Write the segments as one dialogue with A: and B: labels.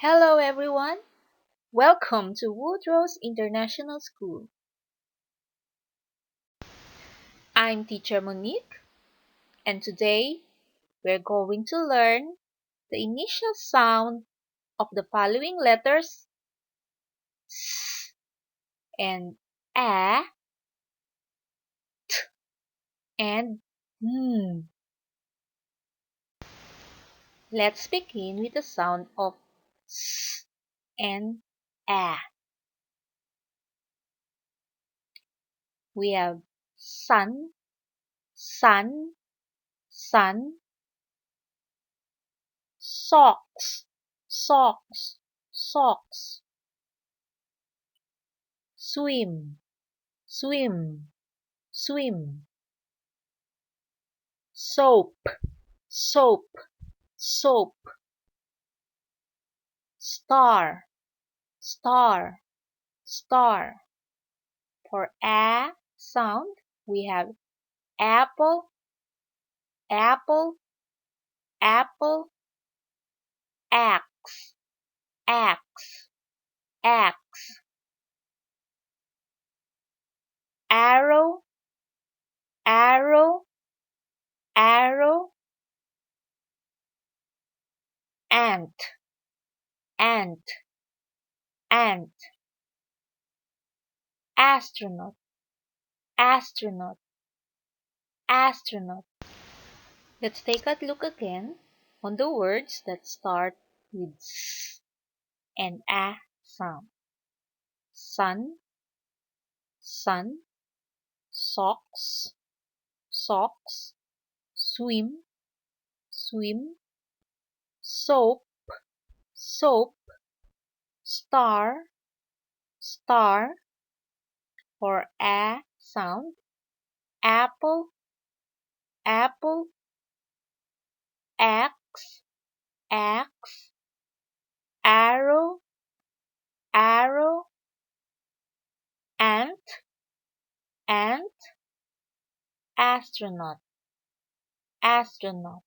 A: Hello everyone! Welcome to Woodrose International School. I'm teacher Monique and today we're going to learn the initial sound of the following letters S and A and N. Let's begin with the sound of S and A. We have sun, sun, sun, socks, socks, socks, swim, swim, swim, soap, soap, soap, star, star, star. For a sound, we have apple, apple, apple, axe, axe, axe, arrow, arrow, arrow, ant, ant, ant, astronaut, astronaut, astronaut. Let's take a look again on the words that start with S and A sound. Sun, sun, socks, socks, swim, swim, soap, soap, star, star. For A sound, apple, apple, axe, axe, arrow, arrow, ant, ant, astronaut, astronaut.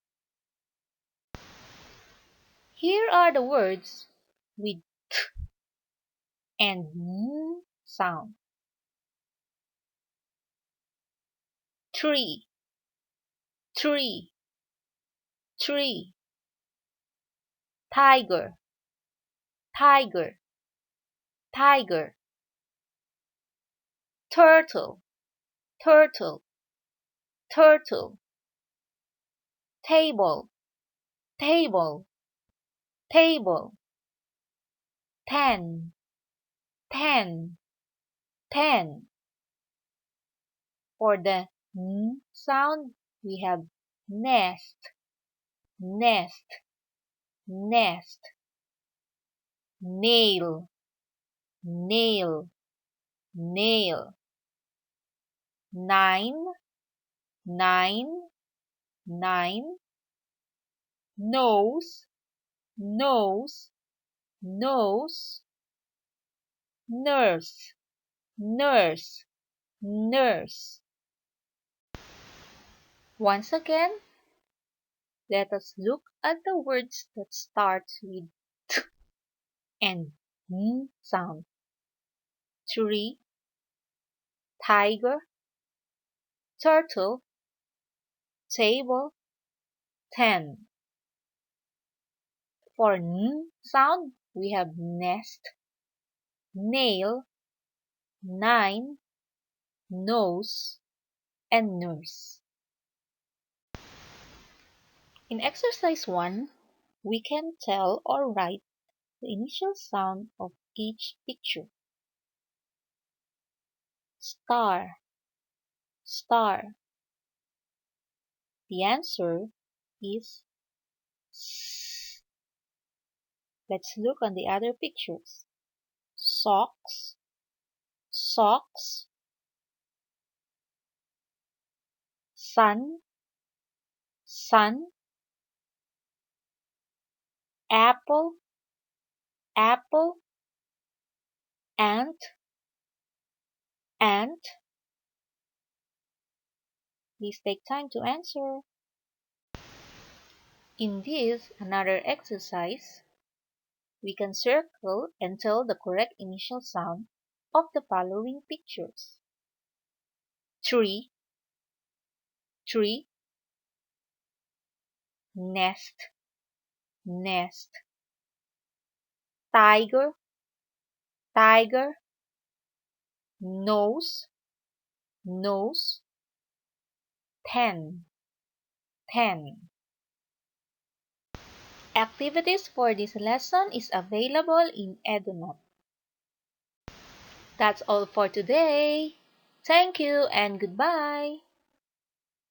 A: Here are the words with T and N sound. Tree, tree, tree. Tiger, tiger, tiger. Turtle, turtle, turtle. Table, table, table. Pen, pen, pen. For the N sound, we have nest, nest, nest. Nail, nail, nail. Nine, nine, nine. Nose, nose, nose. Nurse, nurse, nurse. Once again, let us look at the words that start with T and N sound. Tree, tiger, turtle, table, 10. For N sound, we have nest, nail, 9, nose, and nurse. In exercise 1, we can tell or write the initial sound of each picture. Star, star. The answer is S. Let's look on the other pictures. Socks, socks. Sun, sun. Apple, apple. Ant, ant. Please take time to answer. In this another exercise, We can circle and tell the correct initial sound of the following pictures. Tree, tree, nest, nest, tiger, tiger, nose, nose, pen, pen. Activities for this lesson is available in EduNote. That's all for today. Thank you and goodbye.